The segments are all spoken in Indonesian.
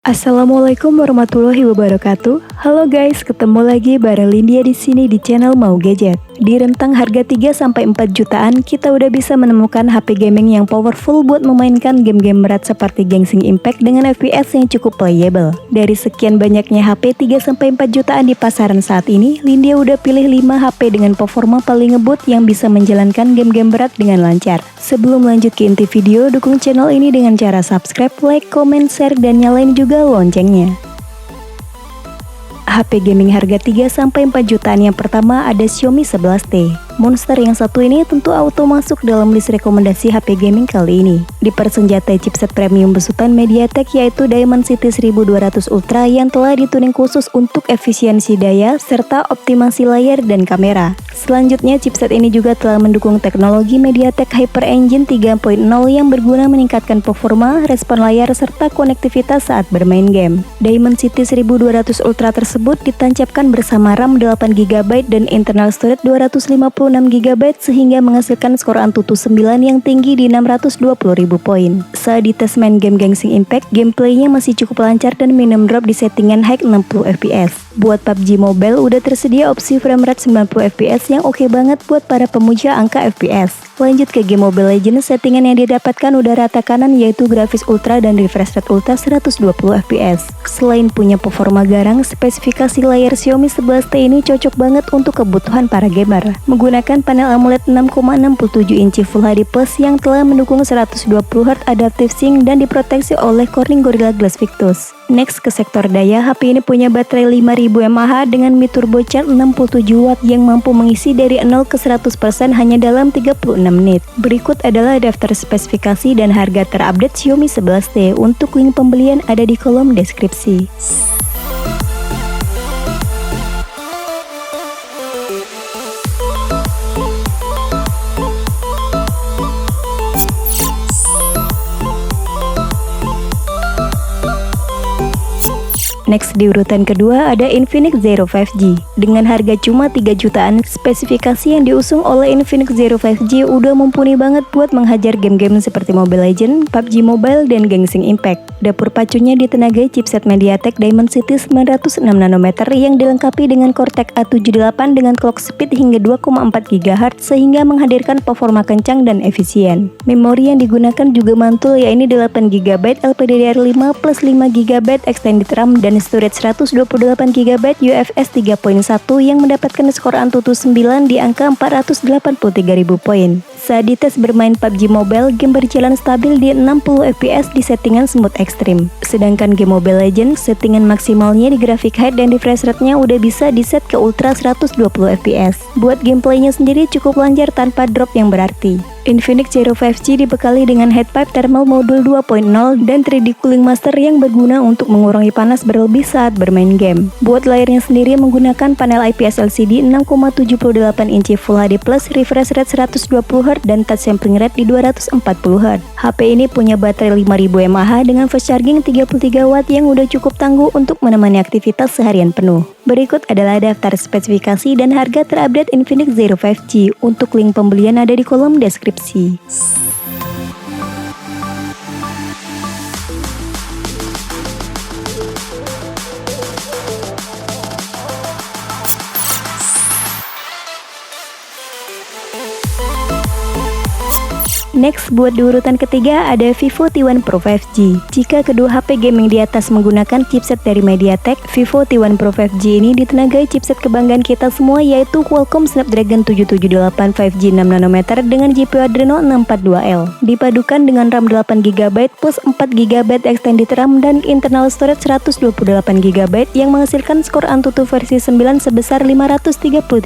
Assalamualaikum warahmatullahi wabarakatuh. Halo guys, ketemu lagi bareng Lindia di sini di channel Mau Gadget. Di rentang harga 3-4 jutaan, kita udah bisa menemukan HP gaming yang powerful buat memainkan game-game berat seperti Genshin Impact dengan FPS yang cukup playable. Dari sekian banyaknya HP 3-4 jutaan di pasaran saat ini, Lindia udah pilih 5 HP dengan performa paling ngebut yang bisa menjalankan game-game berat dengan lancar. Sebelum lanjut ke inti video, dukung channel ini dengan cara subscribe, like, comment, share, dan nyalain juga loncengnya. HP gaming harga 3-4 jutaan yang pertama ada Xiaomi 11T. Monster yang satu ini tentu auto masuk dalam list rekomendasi HP gaming kali ini. Dipersenjatai chipset premium besutan MediaTek yaitu Dimensity 1200 Ultra yang telah dituning khusus untuk efisiensi daya serta optimasi layar dan kamera. Selanjutnya chipset ini juga telah mendukung teknologi MediaTek Hyper Engine 3.0 yang berguna meningkatkan performa, respon layar serta konektivitas saat bermain game. Dimensity 1200 Ultra tersebut ditancapkan bersama RAM 8GB dan internal storage 256GB sehingga menghasilkan skor Antutu 9 yang tinggi di 620.000 poin. Saat dites main game Genshin Impact, gameplaynya masih cukup lancar dan minim drop di settingan high 60 fps. Buat PUBG Mobile udah tersedia opsi frame rate 90 fps yang oke banget buat para pemuja angka fps. Lanjut ke game Mobile Legends, settingan yang didapatkan udah rata kanan yaitu grafis ultra dan refresh rate ultra 120 fps. Selain punya performa garang, spesifikasi layar Xiaomi 11T ini cocok banget untuk kebutuhan para gamer. Menggunakan panel AMOLED 6,67 inci Full HD Plus yang telah mendukung 120Hz Adaptive Sync dan diproteksi oleh Corning Gorilla Glass Victus. Next ke sektor daya, HP ini punya baterai 5000 mAh dengan mid turbo charge 67W yang mampu mengisi dari 0 ke 100% hanya dalam 36 menit. Berikut adalah daftar spesifikasi dan harga terupdate Xiaomi 11T. Untuk link pembelian ada di kolom deskripsi. Next di urutan kedua ada Infinix Zero 5G. Dengan harga cuma 3 jutaan, spesifikasi yang diusung oleh Infinix Zero 5G udah mumpuni banget buat menghajar game-game seperti Mobile Legends, PUBG Mobile, dan Genshin Impact. Dapur pacunya ditenagai chipset MediaTek Dimensity 906nm yang dilengkapi dengan Cortex A78 dengan clock speed hingga 2,4 GHz sehingga menghadirkan performa kencang dan efisien. Memori yang digunakan juga mantul yaitu 8GB LPDDR5 plus 5GB extended RAM dan storage 128GB UFS 3.1 yang mendapatkan skor Antutu 9 di angka 483.000 poin. Saat dites bermain PUBG Mobile, game berjalan stabil di 60 fps di settingan smooth ekstrim. Sedangkan game Mobile Legends, settingan maksimalnya di grafik high dan refresh rate-nya udah bisa diset ke ultra 120 fps. Buat gameplaynya sendiri cukup lancar tanpa drop yang berarti. Infinix Zero 5G dibekali dengan headpipe thermal modul 2.0 dan 3D cooling master yang berguna untuk mengurangi panas berlebih saat bermain game. Buat layarnya sendiri menggunakan panel IPS LCD 6,78 inci Full HD Plus, refresh rate 120Hz dan touch sampling rate di 240Hz. HP ini punya baterai 5000 mAh dengan fast charging 33W yang udah cukup tangguh untuk menemani aktivitas seharian penuh. Berikut adalah daftar spesifikasi dan harga terupdate Infinix Zero 5G. Untuk link pembelian ada di kolom deskripsi. Next, buat di urutan ketiga ada Vivo T1 Pro 5G. Jika kedua HP gaming di atas menggunakan chipset dari MediaTek, Vivo T1 Pro 5G ini ditenagai chipset kebanggaan kita semua yaitu Qualcomm Snapdragon 778 5G 6nm dengan GPU Adreno 642L. Dipadukan dengan RAM 8GB plus 4GB extended RAM dan internal storage 128GB yang menghasilkan skor Antutu versi 9 sebesar 533.000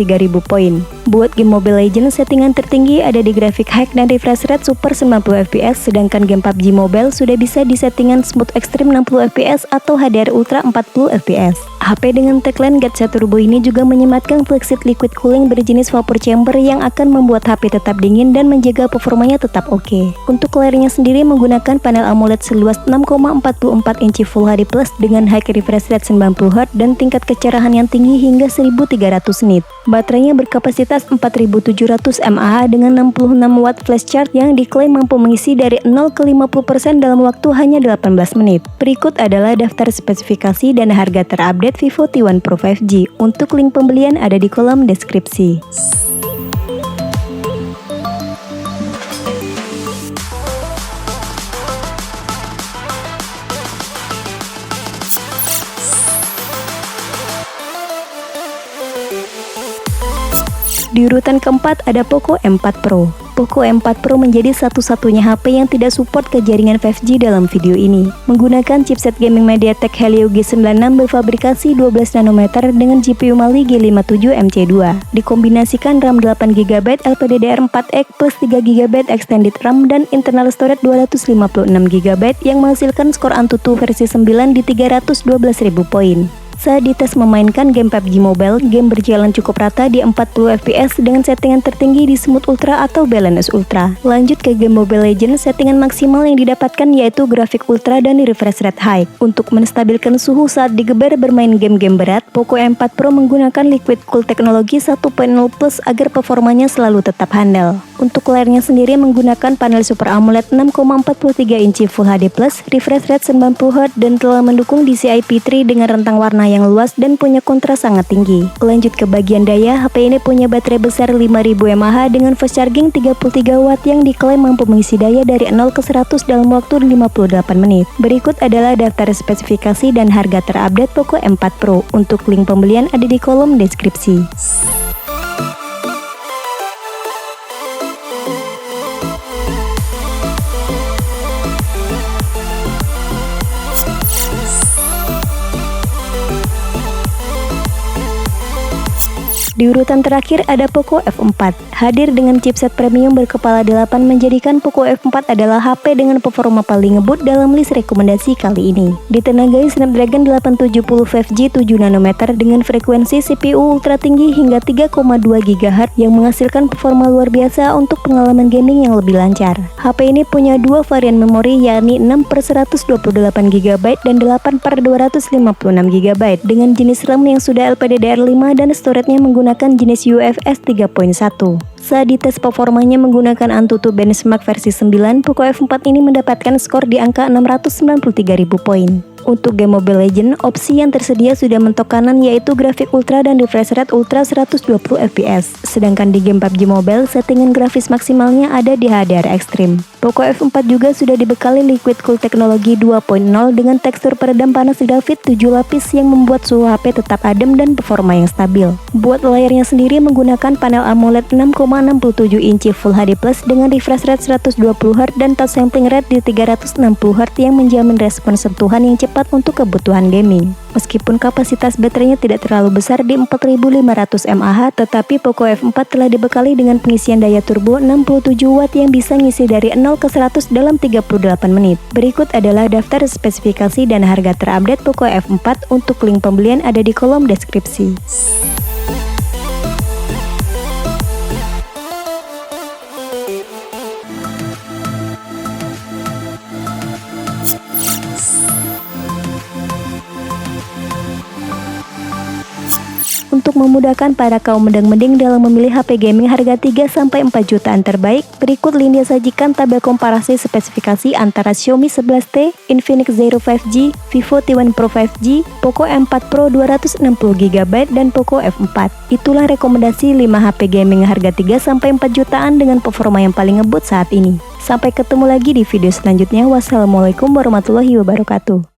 poin. Buat game Mobile Legends, settingan tertinggi ada di grafik high dan refresh rate super 90 fps, sedangkan game PUBG Mobile sudah bisa di settingan smooth extreme 60 fps atau HDR Ultra 40 fps. HP dengan tagline Gatsa Turbo ini juga menyematkan Flexit Liquid Cooling berjenis vapor chamber yang akan membuat HP tetap dingin dan menjaga performanya tetap oke. Untuk layarnya sendiri menggunakan panel AMOLED seluas 6,44 inci Full HD Plus dengan high refresh rate 90Hz dan tingkat kecerahan yang tinggi hingga 1300 nit. Baterainya berkapasitas 4700 mAh dengan 66 watt flash charge yang diklaim mampu mengisi dari 0 ke 50% dalam waktu hanya 18 menit. Berikut adalah daftar spesifikasi dan harga terupdate Vivo T1 Pro 5G. Untuk link pembelian ada di kolom deskripsi. Di urutan keempat ada Poco M4 Pro. Poco M4 Pro menjadi satu-satunya HP yang tidak support ke jaringan 5G dalam video ini. Menggunakan chipset gaming MediaTek Helio G96 berfabrikasi 12 nanometer dengan GPU Mali G57 MC2. Dikombinasikan RAM 8GB LPDDR4X plus 3GB extended RAM dan internal storage 256GB yang menghasilkan skor Antutu versi 9 di 312.000 poin. Saat dites memainkan game PUBG Mobile, game berjalan cukup rata di 40 fps dengan settingan tertinggi di Smooth Ultra atau Balance Ultra. Lanjut ke game Mobile Legends, settingan maksimal yang didapatkan yaitu grafik ultra dan refresh rate high. Untuk menstabilkan suhu saat digeber bermain game-game berat, Poco M4 Pro menggunakan Liquid Cool teknologi 1.0 Plus agar performanya selalu tetap handal. Untuk layarnya sendiri menggunakan panel Super AMOLED 6,43 inci Full HD Plus, refresh rate 90Hz dan telah mendukung DCI P3 dengan rentang warna yang luas dan punya kontras sangat tinggi. Lanjut ke bagian daya, HP ini punya baterai besar 5000 mAh dengan fast charging 33 watt yang diklaim mampu mengisi daya dari 0 ke 100 dalam waktu 58 menit. Berikut adalah daftar spesifikasi dan harga terupdate Poco M4 Pro. Untuk link pembelian ada di kolom deskripsi. Di urutan terakhir ada Poco F4. Hadir dengan chipset premium berkepala 8 menjadikan Poco F4 adalah HP dengan performa paling ngebut dalam list rekomendasi kali ini. Ditenagai Snapdragon 870 5G 7 nanometer dengan frekuensi CPU ultra tinggi hingga 3,2 GHz yang menghasilkan performa luar biasa untuk pengalaman gaming yang lebih lancar. HP ini punya dua varian memori yakni 6/128GB dan 8/256GB dengan jenis RAM yang sudah LPDDR5 dan storage-nya menggunakan jenis UFS 3.1. Saat dites performanya menggunakan Antutu Benchmark versi 9, Poco F4 ini mendapatkan skor di angka 693.000 poin. Untuk game Mobile Legends, opsi yang tersedia sudah mentok kanan yaitu grafik ultra dan refresh rate ultra 120 fps. Sedangkan di game PUBG Mobile, settingan grafis maksimalnya ada di HDR Extreme. Poco F4 juga sudah dibekali Liquid Cool teknologi 2.0 dengan tekstur peredam panas Graphite 7 lapis yang membuat suhu HP tetap adem dan performa yang stabil. Buat layarnya sendiri menggunakan panel AMOLED 6,67 inci Full HD Plus dengan refresh rate 120Hz dan touch sampling rate di 360Hz yang menjamin respon sentuhan yang cepat untuk kebutuhan gaming. Meskipun kapasitas baterainya tidak terlalu besar di 4500 mAh, tetapi Poco F4 telah dibekali dengan pengisian daya turbo 67 watt yang bisa ngisi dari 0 ke 100 dalam 38 menit. Berikut adalah daftar spesifikasi dan harga terupdate Poco F4. Untuk link pembelian ada di kolom deskripsi. Untuk memudahkan para kaum mendang-mending dalam memilih HP gaming harga 3-4 jutaan terbaik, berikut Linda sajikan tabel komparasi spesifikasi antara Xiaomi 11T, Infinix Zero 5G, Vivo T1 Pro 5G, Poco M4 Pro 260GB, dan Poco F4. Itulah rekomendasi 5 HP gaming harga 3-4 jutaan dengan performa yang paling ngebut saat ini. Sampai ketemu lagi di video selanjutnya. Wassalamualaikum warahmatullahi wabarakatuh.